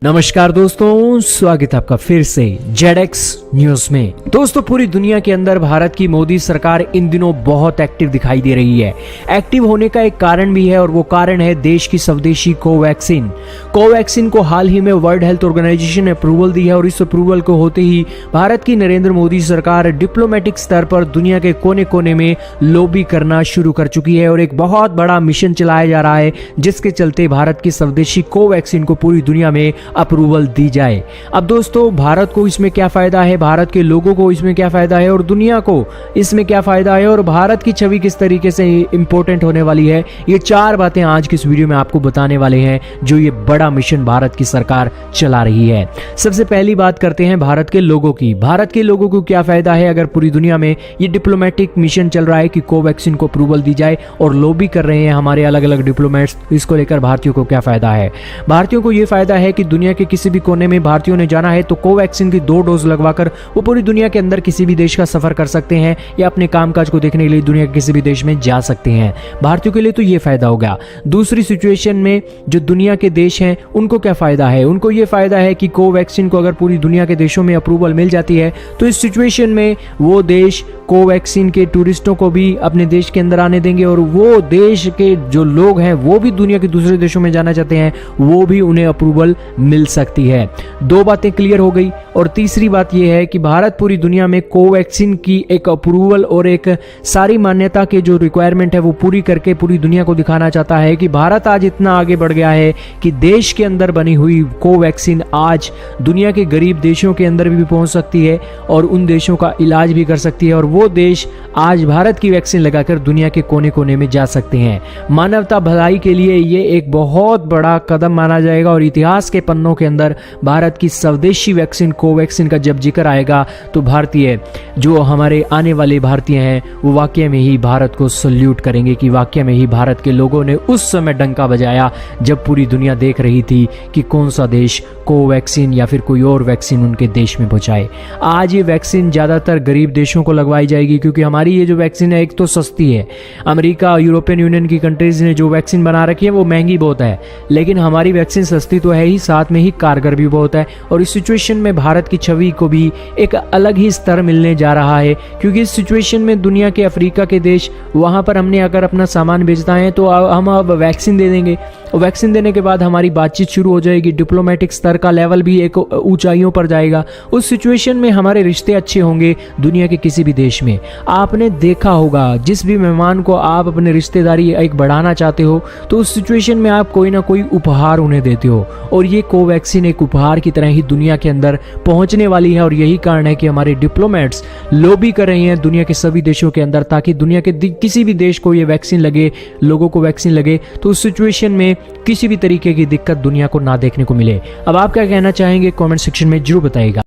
नमस्कार दोस्तों, स्वागत है आपका फिर से जेडएक्स न्यूज में। दोस्तों, पूरी दुनिया के अंदर भारत की मोदी सरकार इन दिनों बहुत एक्टिव दिखाई दे रही है। एक्टिव होने का एक कारण भी है और वो कारण है देश की स्वदेशी कोवैक्सीन। कोवैक्सीन को हाल ही में वर्ल्ड हेल्थ ऑर्गेनाइजेशन ने अप्रूवल दी है और इस अप्रूवल को होते ही भारत की नरेंद्र मोदी सरकार डिप्लोमेटिक स्तर पर दुनिया के कोने कोने में लॉबी करना शुरू कर चुकी है और एक बहुत बड़ा मिशन चलाया जा रहा है जिसके चलते भारत की स्वदेशी कोवैक्सीन को पूरी दुनिया में अप्रूवल दी जाए। अब दोस्तों, भारत को इसमें क्या फायदा है, भारत के लोगों को इसमें क्या फायदा है और दुनिया को इसमें क्या फायदा है और भारत की छवि किस तरीके से इंपॉर्टेंट होने वाली है, ये चार बातें आज की इस वीडियो में आपको बताने वाले हैं जो ये बड़ा मिशन भारत की सरकार चला रही है। सबसे पहली बात करते हैं भारत के लोगों की। भारत के लोगों को क्या फायदा है अगर पूरी दुनिया में ये डिप्लोमेटिक मिशन चल रहा है कि कोवैक्सीन को अप्रूवल दी जाए और लॉबी कर रहे हैं हमारे अलग अलग डिप्लोमेट्स, इसको लेकर भारतीयों को क्या फायदा है। भारतीयों को ये फायदा है कि दुनिया के किसी भी कोने में भारतीयों ने जाना है तो कोवैक्सीन की 2 डोज लगवाकर वो पूरी दुनिया के अंदर किसी भी देश का सफर कर सकते हैं या अपने कामकाज को देखने के लिए दुनिया के किसी भी देश में जा सकते हैं। भारतीयों के लिए तो ये फायदा हो गया। दूसरी सिचुएशन में जो दुनिया के देश हैं उनको क्या फायदा है, उनको ये फायदा है कि कोवैक्सीन को अगर पूरी दुनिया के देशों में अप्रूवल मिल जाती है तो इस सिचुएशन में वो देश कोवैक्सीन के टूरिस्टों को भी अपने देश के अंदर आने देंगे और वो देश के जो लोग हैं वो भी दुनिया के दूसरे देशों में जाना चाहते हैं वो भी उन्हें अप्रूवल मिल सकती है। 2 बातें क्लियर हो गई। और तीसरी बात यह है कि भारत पूरी दुनिया में कोवैक्सीन की एक अप्रूवल और एक सारी मान्यता के जो रिक्वायरमेंट है वो पूरी करके पूरी दुनिया को दिखाना चाहता है कि भारत आज इतना आगे बढ़ गया है कि देश के अंदर बनी हुई कोवैक्सीन आज दुनिया के गरीब देशों के अंदर भी पहुंच सकती है और उन देशों का इलाज भी कर सकती है और वो देश आज भारत की वैक्सीन लगाकर दुनिया के कोने कोने में जा सकते हैं। मानवता भलाई के लिए ये एक बहुत बड़ा कदम माना जाएगा और इतिहास के पन्नों के अंदर भारत की स्वदेशी वैक्सीन कोवैक्सीन का जब जिक्र आएगा तो भारतीय जो हमारे आने वाले भारतीय हैं वो वाकई में ही भारत को सल्यूट करेंगे कि वाकई में ही भारत के लोगों ने उस समय डंका बजाया जब पूरी दुनिया देख रही थी कि कौन सा देश कोवैक्सीन या फिर कोई और वैक्सीन उनके देश में पहुंचाए। आज ये वैक्सीन ज़्यादातर गरीब देशों को लगवाई जाएगी क्योंकि हमारी ये जो वैक्सीन है एक तो सस्ती है। अमेरिका, यूरोपियन यूनियन की कंट्रीज ने जो वैक्सीन बना रखी है वो महंगी बहुत है, लेकिन हमारी वैक्सीन सस्ती तो है ही, साथ में ही कारगर भी बहुत है। और इस सिचुएशन में भारत की छवि को भी एक अलग ही स्तर मिलने जा रहा है क्योंकि इस सिचुएशन में दुनिया के अफ्रीका के देश वहां पर हमने अगर अपना सामान बेचता है तो हम अब वैक्सीन दे देंगे। वैक्सीन देने के बाद हमारी बातचीत शुरू हो जाएगी, डिप्लोमेटिक स्तर का लेवल भी एक ऊंचाइयों पर जाएगा। उस सिचुएशन में हमारे रिश्ते अच्छे होंगे दुनिया के किसी भी देश में। आपने देखा होगा जिस भी मेहमान को आप अपने रिश्तेदारी एक बढ़ाना चाहते हो तो उस सिचुएशन में आप कोई ना कोई उपहार उन्हें देते हो और ये कोवैक्सीन एक उपहार की तरह ही दुनिया के अंदर पहुंचने वाली है। और यही कारण है कि हमारे डिप्लोमेट्स लॉबी कर रहे हैं दुनिया के सभी देशों के अंदर ताकि दुनिया के किसी भी देश को ये वैक्सीन लगे, लोगों को वैक्सीन लगे तो उस सिचुएशन में किसी भी तरीके की दिक्कत दुनिया को ना देखने को मिले। अब आप क्या कहना चाहेंगे कमेंट सेक्शन में जरूर बताइएगा।